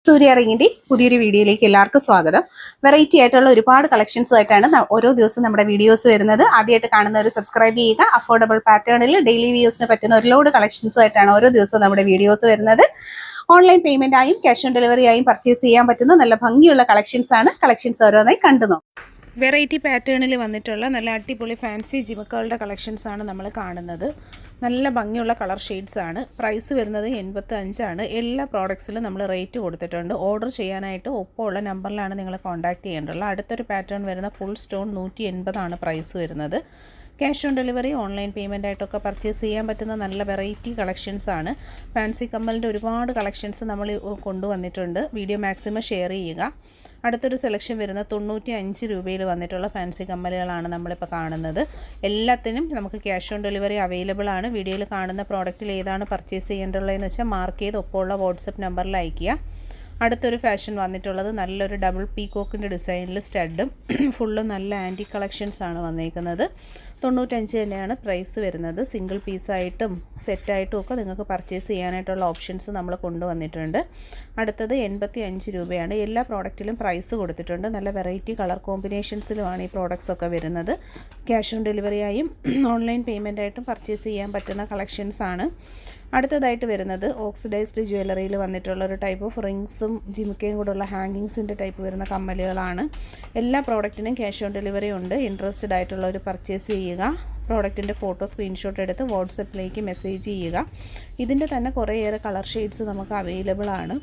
സൂര്യ റിങ്ങിന്റെ പുതിയൊരു വീഡിയോയിലേക്ക് എല്ലാവർക്കും സ്വാഗതം. വെറൈറ്റി ആയിട്ടുള്ള ഒരുപാട് കളക്ഷൻസ് ആയിട്ടാണ് ഓരോ ദിവസവും നമ്മുടെ വീഡിയോസ് വരുന്നത്. ആദ്യമായിട്ട് കാണുന്നവർ സബ്സ്ക്രൈബ് ചെയ്യുക. അഫോർഡബിൾ പാറ്റേണിൽ ഡെയിലി വ്യൂസിന് പറ്റുന്ന ഒരുപാട് കളക്ഷൻസ് ആയിട്ടാണ് ഓരോ ദിവസവും നമ്മുടെ വീഡിയോസ് വരുന്നത്. ഓൺലൈൻ പേയ്മെന്റ് ആയും ക്യാഷ് ഓൺ ഡെലിവറി ആയും പർച്ചേസ് ചെയ്യാൻ പറ്റുന്ന നല്ല ഭംഗിയുള്ള കളക്ഷൻസ് ആണ്. കളക്ഷൻസ് ഓരോന്നായി കണ്ടു നോക്കാം. വെറൈറ്റി പാറ്റേണിൽ വന്നിട്ടുള്ള നല്ല അടിപൊളി ഫാൻസി ജിമുക്കുകളുടെ കളക്ഷൻസ് ആണ് നമ്മൾ കാണുന്നത്. നല്ല ഭംഗിയുള്ള കളർ ഷെയ്ഡ്സ് ആണ്. പ്രൈസ് വരുന്നത് 85 ആണ്. എല്ലാ പ്രോഡക്ട്സിലും നമ്മൾ റേറ്റ് കൊടുത്തിട്ടുണ്ട്. ഓർഡർ ചെയ്യാനായിട്ട് ഒപ്പമുള്ള നമ്പറിലാണ് നിങ്ങൾ കോൺടാക്ട് ചെയ്യേണ്ടതുള്ളത്. അടുത്തൊരു പാറ്റേൺ വരുന്ന ഫുൾ സ്റ്റോൺ 180 ആണ് പ്രൈസ് വരുന്നത്. Cash on delivery online payment ആയിട്ടൊക്കെ പർച്ചേസ് ചെയ്യാൻ പറ്റുന്ന നല്ല വെറൈറ്റി കളക്ഷൻസ് ആണ്. ഫാൻസി കമ്മലിൻ്റെ ഒരുപാട് കളക്ഷൻസ് നമ്മൾ കൊണ്ടുവന്നിട്ടുണ്ട്. വീഡിയോ മാക്സിമം ഷെയർ ചെയ്യുക. അടുത്തൊരു സെലക്ഷൻ വരുന്ന 95 രൂപയിൽ വന്നിട്ടുള്ള ഫാൻസി കമ്മലുകളാണ് നമ്മളിപ്പോൾ കാണുന്നത്. എല്ലാത്തിനും നമുക്ക് ക്യാഷ് ഓൺ ഡെലിവറി അവൈലബിൾ ആണ്. വീഡിയോയിൽ കാണുന്ന പ്രോഡക്റ്റിൽ ഏതാണ് പർച്ചേസ് ചെയ്യേണ്ടതെന്ന് വെച്ചാൽ മാർക്ക് ചെയ്ത് ഒപ്പമുള്ള വാട്സപ്പ് നമ്പറിൽ അയയ്ക്കുക. അടുത്തൊരു ഫാഷൻ വന്നിട്ടുള്ളത് നല്ലൊരു ഡബിൾ പീകോക്കിൻ്റെ ഡിസൈനിൽ സ്റ്റഡും ഫുള്ളും നല്ല ആൻറ്റി കളക്ഷൻസ് ആണ് വന്നിരിക്കുന്നത്. 95 തന്നെയാണ് പ്രൈസ് വരുന്നത്. സിംഗിൾ പീസായിട്ടും സെറ്റായിട്ടും ഒക്കെ നിങ്ങൾക്ക് പർച്ചേസ് ചെയ്യാനായിട്ടുള്ള ഓപ്ഷൻസ് നമ്മൾ കൊണ്ടുവന്നിട്ടുണ്ട്. അടുത്തത് 85 രൂപയാണ്. എല്ലാ പ്രോഡക്റ്റിലും പ്രൈസ് കൊടുത്തിട്ടുണ്ട്. നല്ല വെറൈറ്റി കളർ കോമ്പിനേഷൻസിലുമാണ് ഈ പ്രോഡക്റ്റ്സ് ഒക്കെ വരുന്നത്. ക്യാഷ് ഓൺ ഡെലിവറി ആയും ഓൺലൈൻ പേയ്മെൻ്റ് ആയിട്ടും പർച്ചേസ് ചെയ്യാൻ പറ്റുന്ന കളക്ഷൻസ് ആണ്. അടുത്തതായിട്ട് വരുന്നത് ഓക്സിഡൈസ്ഡ് ജ്വല്ലറിയിൽ വന്നിട്ടുള്ള ഒരു ടൈപ്പ് ഓഫ് റിങ്സും ജിമുക്കയും കൂടെയുള്ള ഹാങ്ങിങ്സിൻ്റെ ടൈപ്പ് വരുന്ന കമ്മലുകളാണ്. എല്ലാ പ്രോഡക്റ്റിനും ക്യാഷ് ഓൺ ഡെലിവറി ഉണ്ട്. ഇൻട്രസ്റ്റഡ് ആയിട്ടുള്ളവർ പർച്ചേസ് ചെയ്യുക. പ്രോഡക്റ്റിൻ്റെ ഫോട്ടോ സ്ക്രീൻഷോട്ട് എടുത്ത് വാട്സപ്പിലേക്ക് മെസ്സേജ് ചെയ്യുക. ഇതിൻ്റെ തന്നെ കുറേയേറെ കളർ ഷെയ്ഡ്സ് നമുക്ക് അവൈലബിൾ ആണ്.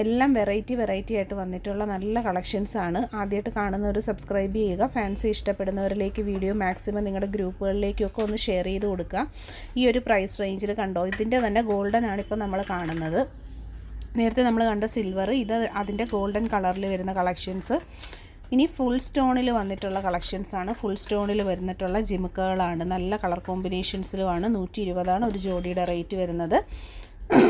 എല്ലാം വെറൈറ്റി ആയിട്ട് വന്നിട്ടുള്ള നല്ല കളക്ഷൻസ് ആണ്. ആദ്യമായിട്ട് കാണുന്നവർ സബ്സ്ക്രൈബ് ചെയ്യുക. ഫാൻസി ഇഷ്ടപ്പെടുന്നവരിലേക്ക് വീഡിയോ മാക്സിമം നിങ്ങളുടെ ഗ്രൂപ്പുകളിലേക്കൊക്കെ ഒന്ന് ഷെയർ ചെയ്ത് കൊടുക്കുക. ഈ ഒരു പ്രൈസ് റേഞ്ചിൽ കണ്ടോ, ഇതിൻ്റെ തന്നെ ഗോൾഡൻ ആണിപ്പോൾ നമ്മൾ കാണുന്നത്. നേരത്തെ നമ്മൾ കണ്ട സിൽവർ, ഇത് അതിൻ്റെ ഗോൾഡൻ കളറിൽ വരുന്ന കളക്ഷൻസ്. ഇനി ഫുൾ സ്റ്റോണിൽ വന്നിട്ടുള്ള കളക്ഷൻസ് ആണ്. ഫുൾ സ്റ്റോണിൽ വരുന്നിട്ടുള്ള ജിമുക്കുകളാണ്. നല്ല കളർ കോമ്പിനേഷൻസിലുമാണ്. 120 ഒരു ജോഡിയുടെ റേറ്റ് വരുന്നത്.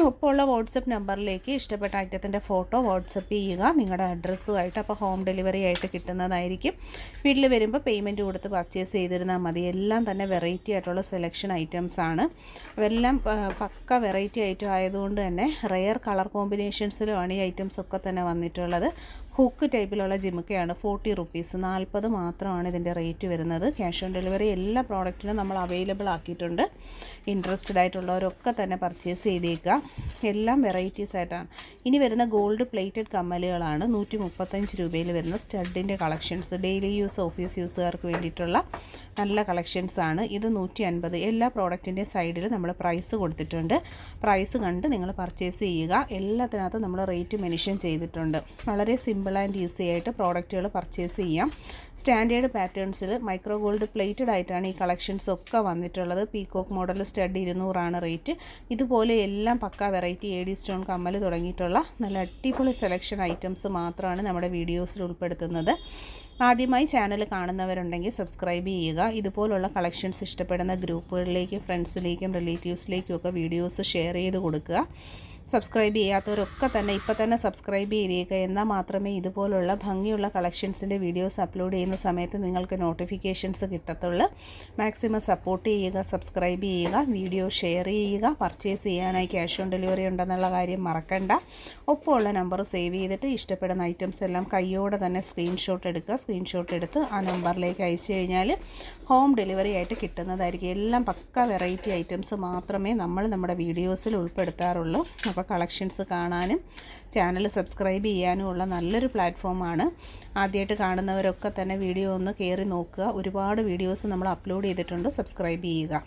ഒപ്പമുള്ള വാട്സപ്പ് നമ്പറിലേക്ക് ഇഷ്ടപ്പെട്ട ഐറ്റത്തിൻ്റെ ഫോട്ടോ വാട്സപ്പ് ചെയ്യുക, നിങ്ങളുടെ അഡ്രസ്സുമായിട്ട്. അപ്പോൾ ഹോം ഡെലിവറി ആയിട്ട് കിട്ടുന്നതായിരിക്കും. വീട്ടിൽ വരുമ്പോൾ പേയ്മെൻറ്റ് കൊടുത്ത് പർച്ചേസ് ചെയ്തിരുന്നാൽ മതി. എല്ലാം തന്നെ വെറൈറ്റി ആയിട്ടുള്ള സെലക്ഷൻ ഐറ്റംസ് ആണ്. അതെല്ലാം പക്ക വെറൈറ്റി ഐറ്റം ആയതുകൊണ്ട് തന്നെ റെയർ കളർ കോമ്പിനേഷൻസിലുമാണ് ഈ ഐറ്റംസ് ഒക്കെ തന്നെ വന്നിട്ടുള്ളത്. ഹുക്ക് ടൈപ്പിലുള്ള ജിമുക്കയാണ്. 40 റുപ്പീസ്, 40 മാത്രമാണ് ഇതിൻ്റെ റേറ്റ് വരുന്നത്. ക്യാഷ് ഓൺ ഡെലിവറി എല്ലാ പ്രോഡക്റ്റിനും നമ്മൾ അവൈലബിൾ ആക്കിയിട്ടുണ്ട്. ഇൻട്രസ്റ്റഡ് ആയിട്ടുള്ളവരൊക്കെ തന്നെ പർച്ചേസ് ചെയ്തേക്കുക. എല്ലാം വെറൈറ്റീസ് ആയിട്ടാണ്. ഇനി വരുന്ന ഗോൾഡ് പ്ലേറ്റഡ് കമ്മലുകളാണ്. 135 രൂപയിൽ വരുന്ന സ്റ്റഡിൻ്റെ കളക്ഷൻസ്. ഡെയിലി യൂസ്, ഓഫീസ് യൂസുകാർക്ക് വേണ്ടിയിട്ടുള്ള നല്ല കളക്ഷൻസ് ആണ്. ഇത് 150. എല്ലാ പ്രോഡക്റ്റിൻ്റെ സൈഡിൽ നമ്മൾ പ്രൈസ് കൊടുത്തിട്ടുണ്ട്. പ്രൈസ് കണ്ട് നിങ്ങൾ പർച്ചേസ് ചെയ്യുക. എല്ലാത്തിനകത്തും നമ്മൾ റേറ്റ് മെൻഷൻ ചെയ്തിട്ടുണ്ട്. വളരെ സിമ്പിൾ ആൻഡ് ഈസി ആയിട്ട് പ്രോഡക്റ്റുകൾ പർച്ചേസ് ചെയ്യാം. സ്റ്റാൻഡേർഡ് പാറ്റേൺസിൽ മൈക്രോ ഗോൾഡ് പ്ലേറ്റഡ് ആയിട്ടാണ് ഈ കളക്ഷൻസ് ഒക്കെ വന്നിട്ടുള്ളത്. Peacock model stud 200 rate. ഇതുപോലെ എല്ലാം പക്ക വെറൈറ്റി AD സ്റ്റോൺ കമ്മൽ തുടങ്ങിയിട്ടുള്ള നല്ല അടിപൊളി സെലക്ഷൻ ഐറ്റംസ് മാത്രമാണ് നമ്മുടെ വീഡിയോസിൽ ഉൾപ്പെടുത്തുന്നത്. ആദ്യമായി ചാനൽ കാണുന്നവരുണ്ടെങ്കിൽ സബ്സ്ക്രൈബ് ചെയ്യുക. ഇതുപോലുള്ള കളക്ഷൻസ് ഇഷ്ടപ്പെടുന്ന ഗ്രൂപ്പുകളിലേക്കും ഫ്രണ്ട്സിലേക്കും റിലേറ്റീവ്സിലേക്കും ഒക്കെ വീഡിയോസ് ഷെയർ ചെയ്ത് കൊടുക്കുക. സബ്സ്ക്രൈബ് ചെയ്യാത്തവരൊക്കെ തന്നെ ഇപ്പം തന്നെ സബ്സ്ക്രൈബ് ചെയ്തേക്കുക. എന്നാൽ മാത്രമേ ഇതുപോലുള്ള ഭംഗിയുള്ള കളക്ഷൻസിൻ്റെ വീഡിയോസ് അപ്ലോഡ് ചെയ്യുന്ന സമയത്ത് നിങ്ങൾക്ക് നോട്ടിഫിക്കേഷൻസ് കിട്ടത്തുള്ളൂ. മാക്സിമം സപ്പോർട്ട് ചെയ്യുക, സബ്സ്ക്രൈബ് ചെയ്യുക, വീഡിയോ ഷെയർ ചെയ്യുക. പർച്ചേസ് ചെയ്യാനായി ക്യാഷ് ഓൺ ഡെലിവറി ഉണ്ടെന്നുള്ള കാര്യം മറക്കണ്ട. ഒപ്പമുള്ള നമ്പർ സേവ് ചെയ്തിട്ട് ഇഷ്ടപ്പെടുന്ന ഐറ്റംസ് എല്ലാം കയ്യോടെ തന്നെ സ്ക്രീൻഷോട്ട് എടുക്കുക. സ്ക്രീൻഷോട്ട് എടുത്ത് ആ നമ്പറിലേക്ക് അയച്ചു കഴിഞ്ഞാൽ ഹോം ഡെലിവറി ആയിട്ട് കിട്ടുന്നതായിരിക്കും. എല്ലാം പക്ക വെറൈറ്റി ഐറ്റംസ് മാത്രമേ നമ്മൾ നമ്മുടെ വീഡിയോസിൽ ഉൾപ്പെടുത്താറുള്ളൂ. അപ്പോൾ കളക്ഷൻസ് കാണാനും ചാനൽ സബ്സ്ക്രൈബ് ചെയ്യാനുമുള്ള നല്ലൊരു പ്ലാറ്റ്ഫോമാണ്. ആദ്യമായിട്ട് കാണുന്നവരൊക്കെ തന്നെ വീഡിയോ ഒന്ന് കയറി നോക്കുക. ഒരുപാട് വീഡിയോസ് നമ്മൾ അപ്ലോഡ് ചെയ്തിട്ടുണ്ട്. സബ്സ്ക്രൈബ് ചെയ്യുക.